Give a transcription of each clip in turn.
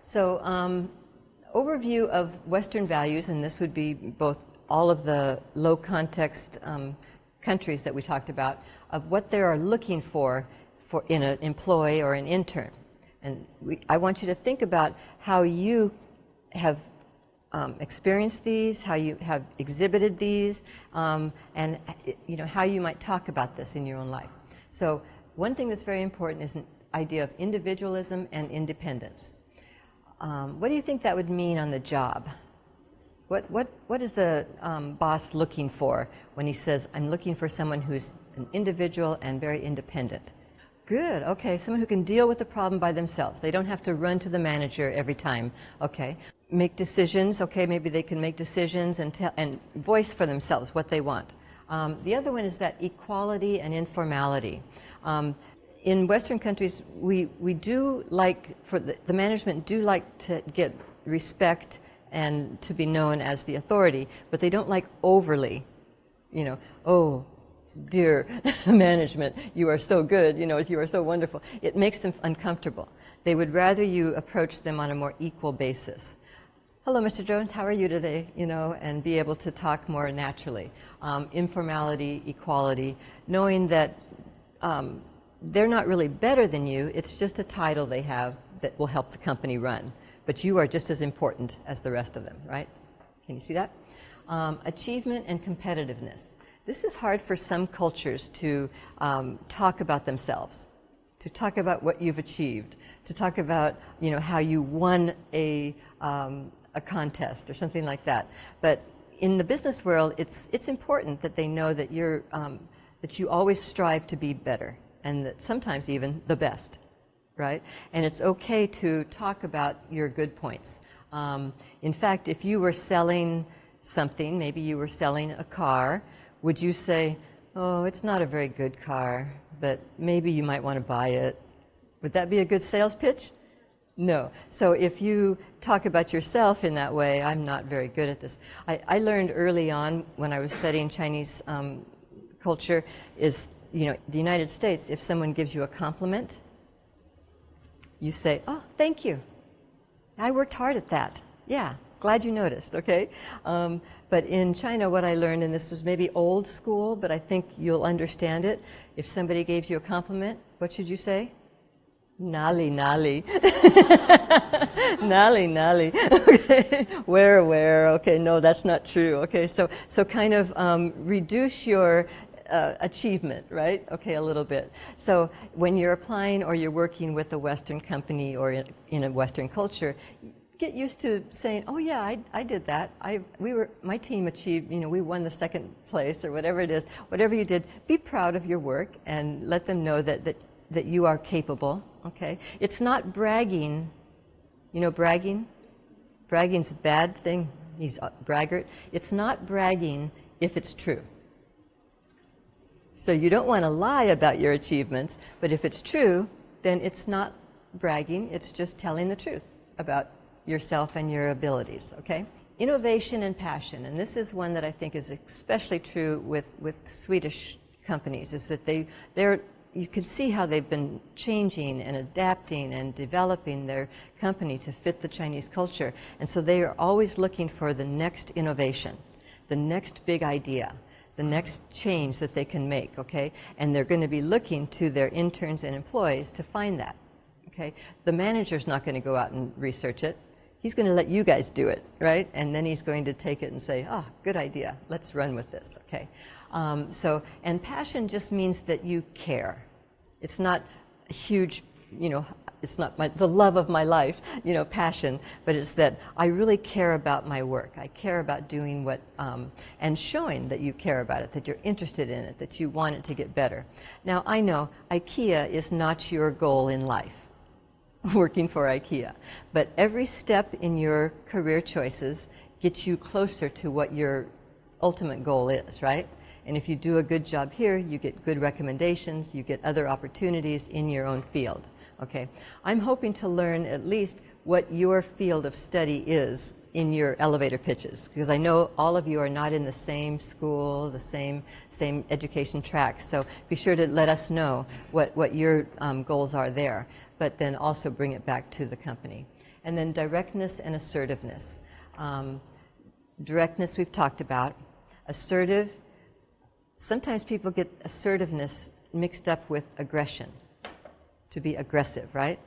So overview of Western values, and this would be both all of the low context countries that we talked about, of what they are looking for in an employee or an intern. And I want you to think about how you have experienced these, how you have exhibited these, and how you might talk about this in your own life. So one thing that's very important is an idea of individualism and independence. What do you think that would mean on the job? What is a boss looking for when he says, I'm looking for someone who's an individual and very independent? Good, okay, someone who can deal with the problem by themselves. They don't have to run to the manager every time, okay. Make decisions, okay, maybe they can make decisions and voice for themselves what they want. The other one is that equality and informality. In Western countries, we do like, the management do like to get respect and to be known as the authority, but they don't like overly, oh, dear management, you are so good, you are so wonderful. It makes them uncomfortable. They would rather you approach them on a more equal basis. Hello, Mr. Jones, how are you today? And be able to talk more naturally. Informality, equality, knowing that they're not really better than you, it's just a title they have that will help the company run. But you are just as important as the rest of them, right? Can you see that? Achievement and competitiveness. This is hard for some cultures to talk about themselves, to talk about what you've achieved, to talk about how you won a contest or something like that. But in the business world, it's important that they know that that you always strive to be better, and that sometimes even the best, right? And it's okay to talk about your good points. In fact, if you were selling something, maybe you were selling a car, would you say, oh, it's not a very good car, but maybe you might want to buy it? Would that be a good sales pitch? No. So if you talk about yourself in that way, I'm not very good at this. I learned early on when I was studying Chinese culture is, the United States, if someone gives you a compliment, you say, oh, thank you. I worked hard at that. Yeah, glad you noticed, okay? But in China, what I learned, and this was maybe old school, but I think you'll understand it, if somebody gave you a compliment, what should you say? Nali, nali. Nali, nali. Okay. Where, okay, no, that's not true. Okay, so kind of reduce your achievement, right? Okay, a little bit. So when you're applying or you're working with a Western company or in a Western culture, get used to saying, oh yeah, I did that. My team achieved, we won the second place or whatever it is. Whatever you did, be proud of your work and let them know that you are capable, okay? It's not bragging, bragging? Bragging's a bad thing. He's a braggart. It's not bragging if it's true. So you don't want to lie about your achievements, but if it's true, then it's not bragging, it's just telling the truth about yourself and your abilities, okay? Innovation and passion, and this is one that I think is especially true with Swedish companies, is that you can see how they've been changing and adapting and developing their company to fit the Chinese culture. And so they are always looking for the next innovation, the next big idea, the next change that they can make, okay? And they're going to be looking to their interns and employees to find that, okay? The manager's not going to go out and research it. He's going to let you guys do it, right? And then he's going to take it and say, oh, good idea, let's run with this, okay? And passion just means that you care. It's not a huge, it's not the love of my life, passion, but it's that I really care about my work. I care about doing what, and showing that you care about it, that you're interested in it, that you want it to get better. Now, I know IKEA is not your goal in life, working for IKEA, but every step in your career choices gets you closer to what your ultimate goal is, right? And if you do a good job here, you get good recommendations, you get other opportunities in your own field. Okay, I'm hoping to learn at least what your field of study is in your elevator pitches, because I know all of you are not in the same school, the same education track. So be sure to let us know what your goals are there, but then also bring it back to the company. And then directness and assertiveness. Directness we've talked about. Assertive, sometimes people get assertiveness mixed up with aggression, to be aggressive, right?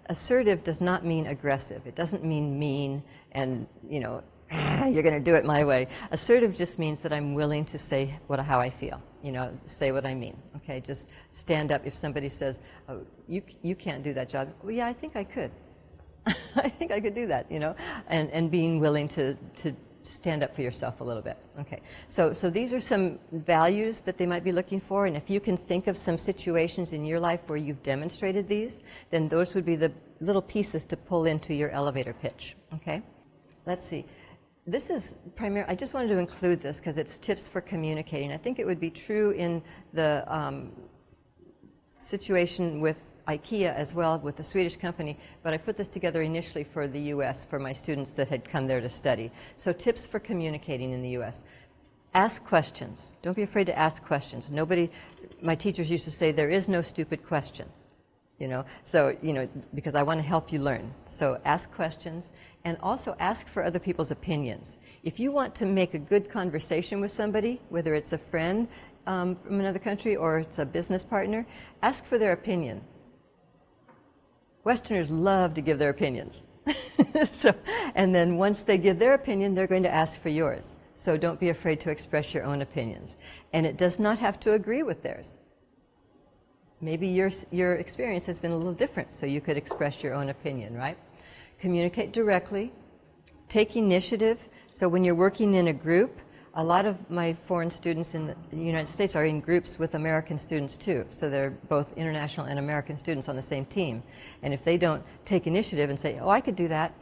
Assertive does not mean aggressive. It doesn't mean mean and, you know, you're going to do it my way. Assertive just means that I'm willing to say how I feel, you know, say what I mean, okay? Just stand up if somebody says, oh, you can't do that job. Well, yeah, I think I could. I think I could do that, you know, and being willing to stand up for yourself a little bit. Okay, so these are some values that they might be looking for, and if you can think of some situations in your life where you've demonstrated these, then those would be the little pieces to pull into your elevator pitch, okay? Let's see. This is I just wanted to include this because it's tips for communicating. I think it would be true in the situation with IKEA as well, with the Swedish company, but I put this together initially for the US, for my students that had come there to study. So tips for communicating in the US. Ask questions. Don't be afraid to ask questions. My teachers used to say, there is no stupid question. You know, so, you know, because I want to help you learn. So ask questions and also ask for other people's opinions. If you want to make a good conversation with somebody, whether it's a friend from another country or it's a business partner, ask for their opinion. Westerners love to give their opinions. And then once they give their opinion, they're going to ask for yours. So don't be afraid to express your own opinions. And it does not have to agree with theirs. Maybe your experience has been a little different, so you could express your own opinion, right? Communicate directly. Take initiative. So when you're working in a group, a lot of my foreign students in the United States are in groups with American students too. So they're both international and American students on the same team. And if they don't take initiative and say, oh, I could do that,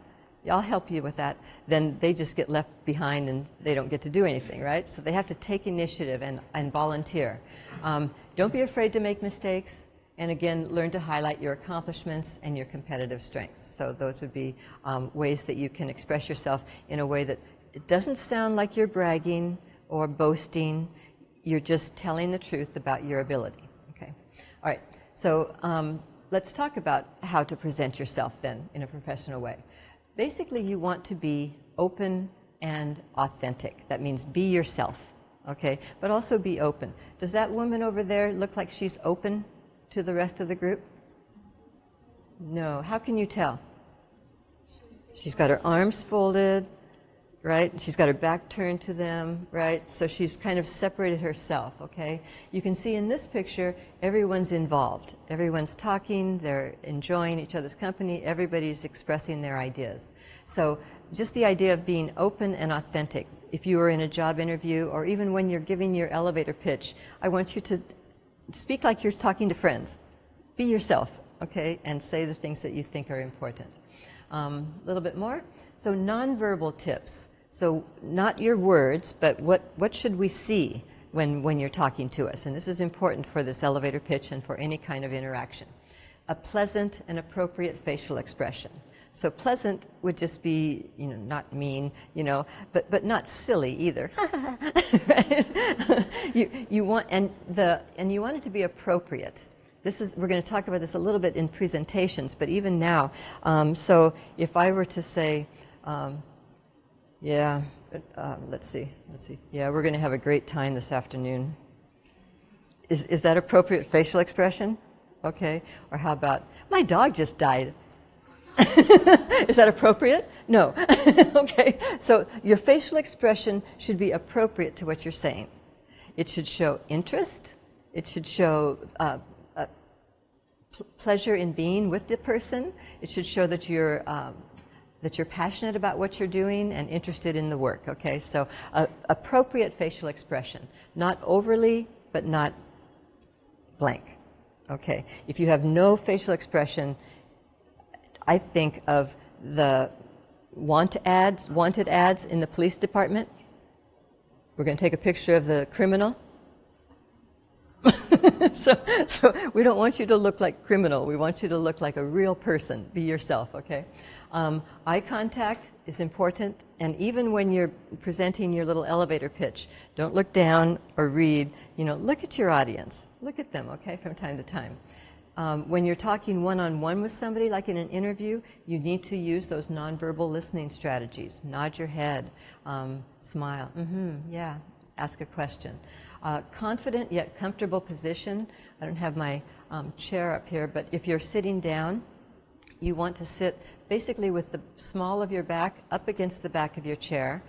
I'll help you with that, then they just get left behind and they don't get to do anything, right? So they have to take initiative and volunteer. Don't be afraid to make mistakes, and again, learn to highlight your accomplishments and your competitive strengths. So those would be ways that you can express yourself in a way that it doesn't sound like you're bragging or boasting. You're just telling the truth about your ability. Okay. All right. So let's talk about how to present yourself then in a professional way. Basically, you want to be open and authentic. That means be yourself, okay? But also be open. Does that woman over there look like she's open to the rest of the group? No. How can you tell? She's got her arms folded, right? She's got her back turned to them, right? So she's kind of separated herself, okay? You can see in this picture, everyone's involved. Everyone's talking, they're enjoying each other's company, everybody's expressing their ideas. So just the idea of being open and authentic. If you are in a job interview or even when you're giving your elevator pitch, I want you to speak like you're talking to friends. Be yourself, okay? And say the things that you think are important. A little bit more. So nonverbal tips. So not your words, but what should we see when you're talking to us? And this is important for this elevator pitch and for any kind of interaction. A pleasant and appropriate facial expression. So pleasant would just be, you know, not mean, you know, but not silly either. you want you want it to be appropriate. We're going to talk about this a little bit in presentations, but even now, so if I were to say, let's see. Yeah, we're going to have a great time this afternoon. Is that appropriate facial expression? Okay. Or how about, my dog just died. Is that appropriate? No. Okay. So your facial expression should be appropriate to what you're saying. It should show interest. It should show pleasure in being with the person. It should show that you're passionate about what you're doing and interested in the work, okay? So appropriate facial expression, not overly, but not blank, okay? If you have no facial expression, I think of the wanted ads in the police department. We're going to take a picture of the criminal. So we don't want you to look like criminal. We want you to look like a real person. Be yourself, okay? Eye contact is important, and even when you're presenting your little elevator pitch, don't look down or read. You know, look at your audience. Look at them, okay, from time to time. When you're talking one-on-one with somebody, like in an interview, you need to use those nonverbal listening strategies. Nod your head, smile, yeah, ask a question. Confident yet comfortable position. I don't have my chair up here, but if you're sitting down, you want to sit basically with the small of your back up against the back of your chair,